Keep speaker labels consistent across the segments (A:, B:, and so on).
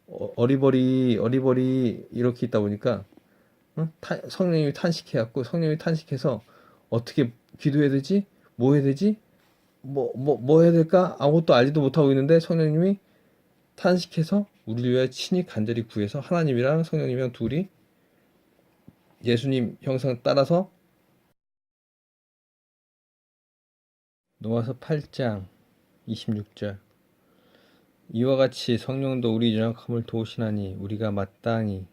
A: 어리버리 이렇게 있다 보니까 성령님이 탄식해갖고 성령님이 탄식해서 어떻게 기도해야 되지? 뭐 해야 되지? 뭐 해야 될까? 아무것도 알지도 못하고 있는데 성령님이 탄식해서 우리를 위하여 친히 간절히 구해서 하나님이랑 성령님이랑 둘이 예수님 형상 따라서 노아서 8장 26절 이와 같이 성령도 우리 연약함을 도우시나니 우리가 마땅히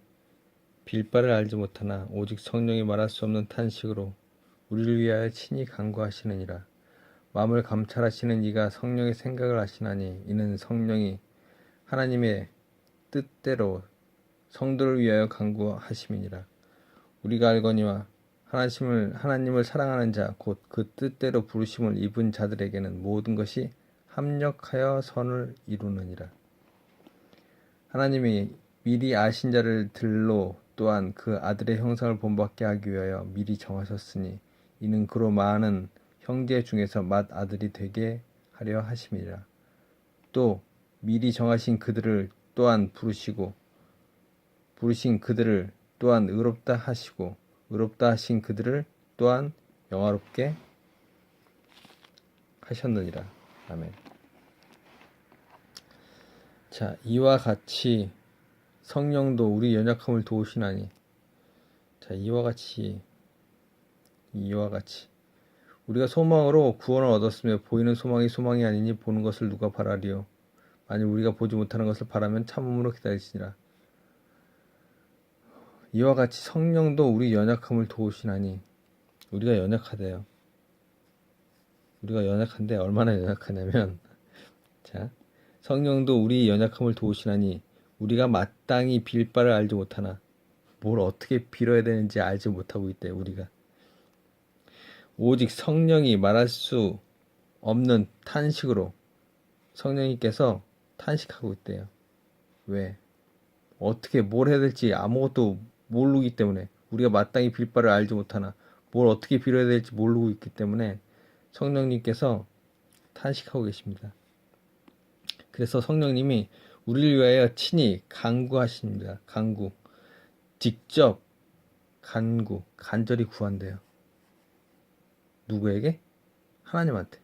A: 빌바를 알지 못하나 오직 성령이 말할 수 없는 탄식으로 우리를 위하여 친히 간구하시느니라. 마음을 감찰하시는 이가 성령의 생각을 아시나니 이는 성령이 하나님의 뜻대로 성도를 위하여 간구하심이니라. 우리가 알거니와 하나님을 사랑하는 자 곧 그 뜻대로 부르심을 입은 자들에게는 모든 것이 합력하여 선을 이루느니라. 하나님이 미리 아신 자를 들로 또한 그 아들의 형상을 본받게 하기 위하여 미리 정하셨으니 이는 그로 많은 형제 중에서 맏아들이 되게 하려 하심이라. 또 미리 정하신 그들을 또한 부르신 그들을 또한 의롭다 하시고 의롭다 하신 그들을 또한 영화롭게 하셨느니라. 아멘. 자, 이와 같이 성령도 우리 연약함을 도우시나니. 자, 이와 같이 우리가 소망으로 구원을 얻었으며 보이는 소망이 소망이 아니니 보는 것을 누가 바라리요. 만일 우리가 보지 못하는 것을 바라면 참음으로 기다리시니라. 이와 같이 성령도 우리 연약함을 도우시나니. 우리가 연약하대요. 우리가 연약한데 얼마나 연약하냐면 자, 성령도 우리 연약함을 도우시나니 우리가 마땅히 빌 바를 알지 못하나 뭘 어떻게 빌어야 되는지 알지 못하고 있대. 우리가 오직 성령이 말할 수 없는 탄식으로 성령님께서 탄식하고 있대요. 왜? 어떻게 뭘 해야 될지 아무것도 모르기 때문에 우리가 마땅히 빌 바를 알지 못하나 뭘 어떻게 빌어야 될지 모르고 있기 때문에 성령님께서 탄식하고 계십니다. 그래서 성령님이 우리를 위하여 친히 간구하십니다. 직접 간절히 구한대요. 누구에게? 하나님한테.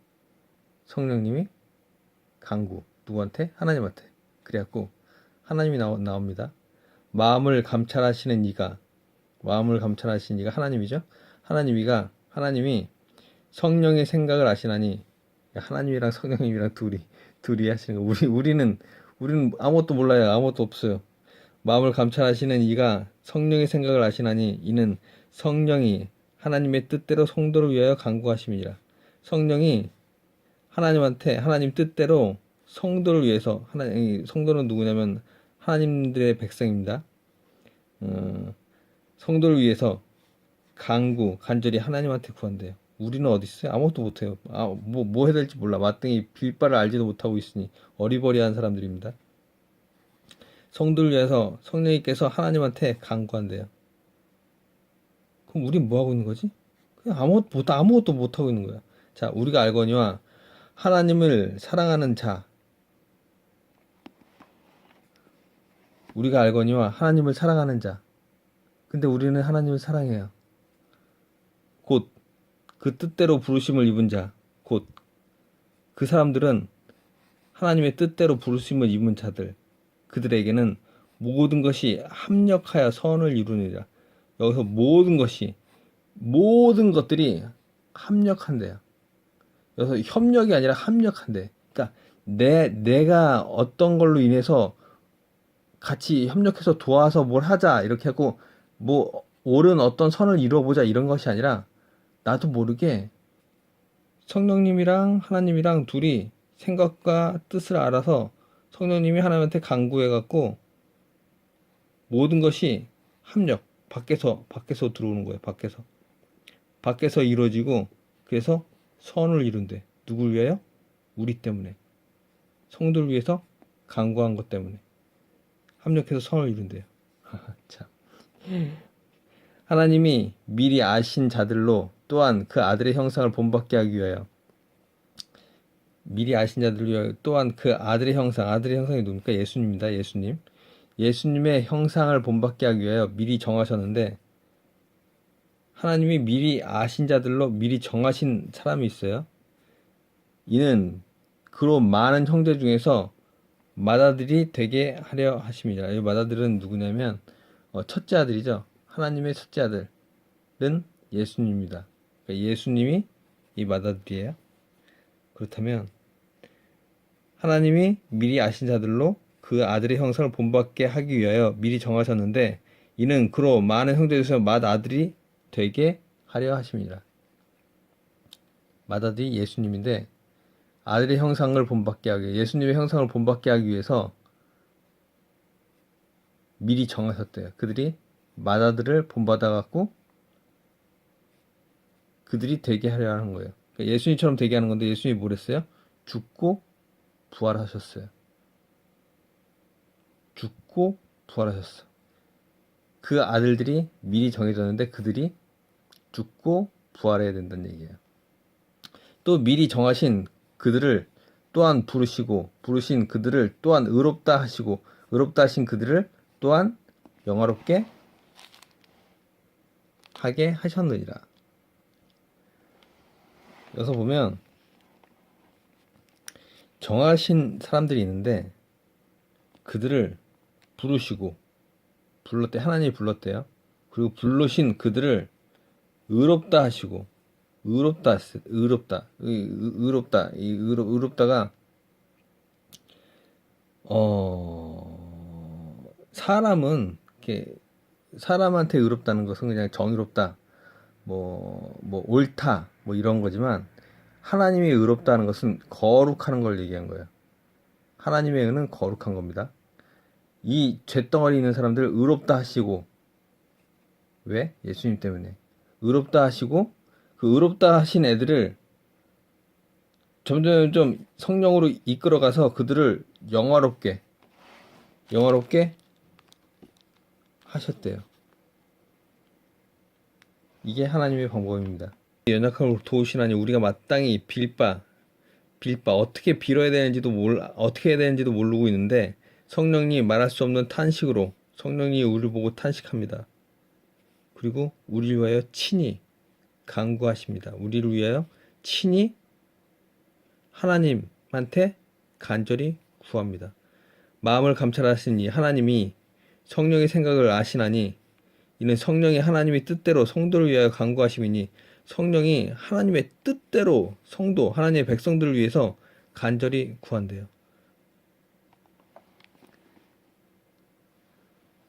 A: 성령님이 누구한테? 하나님한테. 그래갖고 하나님이 나옵니다. 마음을 감찰하시는 이가 하나님이죠. 하나님이 성령의 생각을 아시나니 하나님이랑 성령님이랑 둘이 하시는 거. 우리는 아무것도 몰라요. 아무것도 없어요. 마음을 감찰하시는 이가 성령의 생각을 아시나니 이는 성령이 하나님의 뜻대로 성도를 위하여 간구하심이니라. 성령이 하나님 뜻대로 성도를 위해서 성도는 누구냐면 하나님들의 백성입니다. 성도를 위해서 간절히 하나님한테 구한대요. 우리는 어디 있어요? 아무것도 못해요. 뭐 해야 될지 몰라. 마땅히 빌 바를 알지도 못하고 있으니 어리버리한 사람들입니다. 성도를 위해서 성령님께서 하나님한테 간구한대요. 그럼 우린 뭐 하고 있는 거지? 그냥 아무것도 못 하고 있는 거야. 자, 우리가 알거니와 하나님을 사랑하는 자. 근데 우리는 하나님을 사랑해요. 곧 그 뜻대로 부르심을 입은 자. 곧 그 사람들은 하나님의 뜻대로 부르심을 입은 자들. 그들에게는 모든 것이 합력하여 선을 이루느니라. 여기서 모든 것들이 합력한대요. 여기서 협력이 아니라 합력한대. 그러니까 내가 어떤 걸로 인해서 같이 협력해서 도와서 뭘 하자 이렇게 하고 뭐 옳은 어떤 선을 이루어보자 이런 것이 아니라 나도 모르게 성령님이랑 하나님이랑 둘이 생각과 뜻을 알아서 성령님이 하나님한테 간구해갖고 모든 것이 합력 밖에서 들어오는 거예요. 밖에서 이루어지고 그래서 선을 이룬대. 누굴 위하여? 우리 때문에. 성도를 위해서 간구한 것 때문에 합력해서 선을 이룬대요. 참. 하나님이 미리 아신 자들로 또한 그 아들의 형상을 본받게 하기 위하여 미리 아신 자들을 위하여 또한 그 아들의 형상이 누굽니까? 예수님입니다. 예수님. 예수님의 형상을 본받게 하기 위하여 미리 정하셨는데, 하나님이 미리 아신 자들로 미리 정하신 사람이 있어요. 이는 그로 많은 형제 중에서 맏아들이 되게 하려 하심이라. 이 맏아들은 누구냐면 첫째 아들이죠. 하나님의 첫째 아들은 예수님입니다. 그러니까 예수님이 이 맏아들이에요. 그렇다면 하나님이 미리 아신 자들로 그 아들의 형상을 본받게 하기 위하여 미리 정하셨는데, 이는 그로 많은 형제 중에서 맏아들이 되게 하려 하심이라. 맏아들이 예수님인데, 아들의 형상을 본받게 하기, 예수님의 형상을 본받게 하기 위해서 미리 정하셨대요. 그들이 맏아들을 본받아갖고 그들이 되게 하려 하는 거예요. 그러니까 예수님처럼 되게 하는 건데, 예수님이 뭘 했어요? 죽고 부활하셨어요. 죽고 부활하셨어. 그 아들들이 미리 정해졌는데 그들이 죽고 부활해야 된다는 얘기예요. 또 미리 정하신 그들을 또한 부르신 그들을 또한 의롭다 하시고, 의롭다 하신 그들을 또한 영화롭게 하게 하셨느니라. 여기서 보면 정하신 사람들이 있는데 그들을 하나님이 불렀대요. 그리고 부르신 그들을 의롭다 하시고, 의롭다가 사람은 이렇게 사람한테 의롭다는 것은 그냥 정의롭다, 뭐 옳다, 뭐 이런 거지만, 하나님이 의롭다는 것은 거룩하는 걸 얘기한 거예요. 하나님의 의는 거룩한 겁니다. 이 죄덩어리 있는 사람들을 의롭다 하시고, 왜? 예수님 때문에 의롭다 하시고, 그 의롭다 하신 애들을 점점 성령으로 이끌어가서 그들을 영화롭게 하셨대요. 이게 하나님의 방법입니다. 연약함을 도우시나니 우리가 마땅히 빌바 어떻게 빌어야 되는지도 어떻게 해야 되는지도 모르고 있는데, 성령이 말할 수 없는 탄식으로 성령이 우리를 보고 탄식합니다. 그리고 우리를 위하여 친히 간구하십니다. 우리를 위하여 친히 하나님한테 간절히 구합니다. 마음을 감찰하시니 하나님이 성령의 생각을 아시나니, 이는 성령이 하나님의 뜻대로 성도를 위하여 간구하심이니, 성령이 하나님의 뜻대로 성도, 하나님의 백성들을 위해서 간절히 구한대요.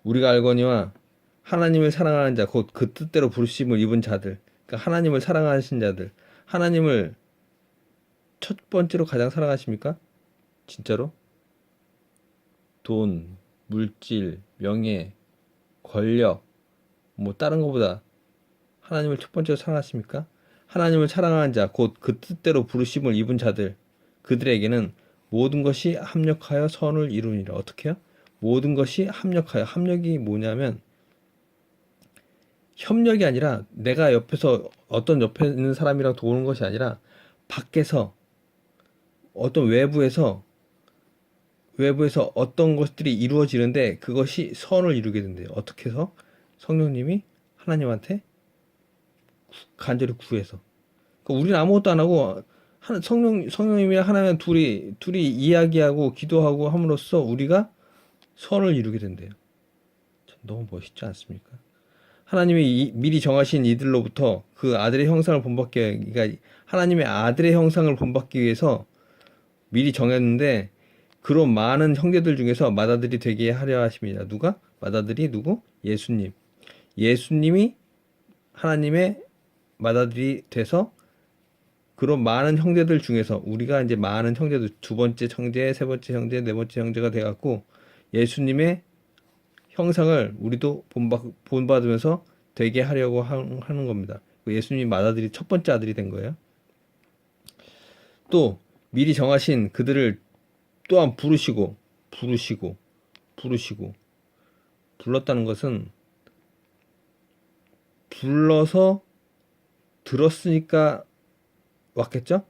A: 우리가 알거니와 하나님을 사랑하는 자, 곧 그 뜻대로 부르심을 입은 자들, 그러니까 하나님을 사랑하신 자들, 하나님을 첫 번째로 가장 사랑하십니까? 진짜로? 돈, 물질, 명예, 권력, 뭐 다른 것보다 하나님을 첫 번째로 사랑하십니까? 하나님을 사랑하는 자, 곧 그 뜻대로 부르심을 입은 자들, 그들에게는 모든 것이 합력하여 선을 이루니라. 어떻게 해요? 모든 것이 합력하여. 합력이 뭐냐면, 협력이 아니라 내가 옆에서 어떤 옆에 있는 사람이랑 도우는 것이 아니라, 밖에서 어떤 외부에서 어떤 것들이 이루어지는데 그것이 선을 이루게 된대요. 어떻게 해서? 성령님이 하나님한테 간절히 구해서. 그러니까 우리는 아무것도 안 하고 성령님이랑 하나님 둘이 이야기하고 기도하고 함으로써 우리가 선을 이루게 된대요. 너무 멋있지 않습니까? 하나님이 미리 정하신 이들로부터 그 아들의 형상을 본받게, 그러니까 하나님의 아들의 형상을 본받기 위해서 미리 정했는데, 그런 많은 형제들 중에서 맏아들이 되게 하려 하십니다. 누가? 맏아들이 누구? 예수님. 예수님이 하나님의 맏아들이 돼서 그런 많은 형제들 중에서, 우리가 이제 많은 형제들, 두 번째 형제, 세 번째 형제, 네 번째 형제가 돼갖고 예수님의 형상을 우리도 본받으면서 되게 하려고 하는 겁니다. 예수님 맏아들이 첫 번째 아들이 된 거예요. 또 미리 정하신 그들을 또한 부르시고. 불렀다는 것은 불러서 들었으니까 왔겠죠?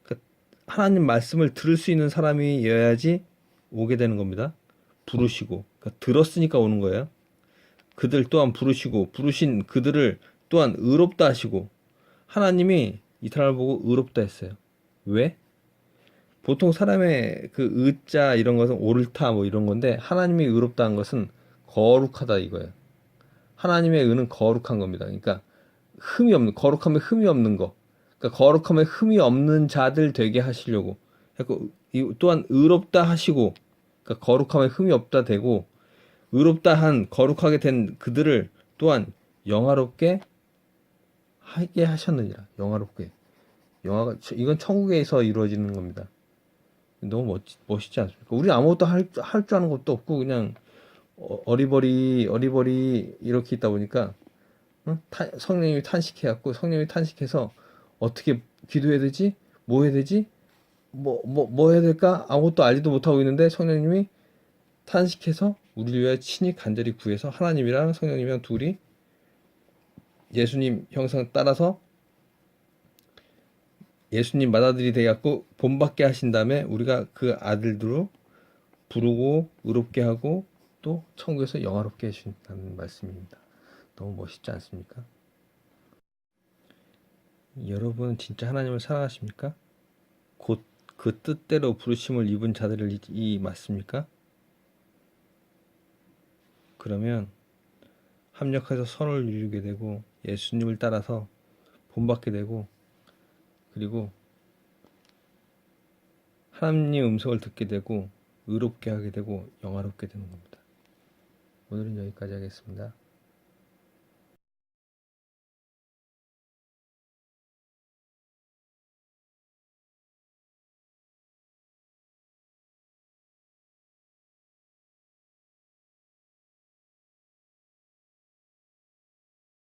A: 그러니까 하나님 말씀을 들을 수 있는 사람이어야지 오게 되는 겁니다. 부르시고, 그러니까 들었으니까 오는 거예요. 그들 또한 부르시고 부르신 그들을 또한 의롭다 하시고, 하나님이 이 사람을 보고 의롭다 했어요. 왜? 보통 사람의 그 의자 이런 것은 옳다 뭐 이런 건데, 하나님이 의롭다 한 것은 거룩하다 이거예요. 하나님의 의는 거룩한 겁니다. 그러니까 흠이 없는, 거룩함에 흠이 없는 거. 그러니까 거룩함에 흠이 없는 자들 되게 하시려고. 그래서 또한 의롭다 하시고, 그러니까 거룩함에 흠이 없다 되고, 의롭다 한 거룩하게 된 그들을 또한 영화롭게 하게 하셨느니라. 영화롭게. 영화가 이건 천국에서 이루어지는 겁니다. 너무 멋있지 않습니까? 우리 아무것도 할 줄 아는 것도 없고 그냥 어리버리 이렇게 있다 보니까, 응? 성령님이 탄식해갖고, 성령님이 탄식해서 어떻게 기도해야 되지? 뭐 해야 되지? 뭐 해야 될까? 아무것도 알지도 못하고 있는데 성령님이 탄식해서 우리를 위하여 친히 간절히 구해서 하나님이랑 성령님이랑 둘이 예수님 형상 따라서 예수님 맏아들이 되갖고 본받게 하신 다음에 우리가 그 아들들로 부르고 의롭게 하고 또 천국에서 영화롭게 해주신다는 말씀입니다. 너무 멋있지 않습니까? 여러분 진짜 하나님을 사랑하십니까? 곧 그 뜻대로 부르심을 입은 자들을 이 맞습니까? 그러면 합력해서 선을 이루게 되고 예수님을 따라서 본받게 되고, 그리고 하나님 음성을 듣게 되고 의롭게 하게 되고 영화롭게 되는 겁니다. 오늘은 여기까지 하겠습니다.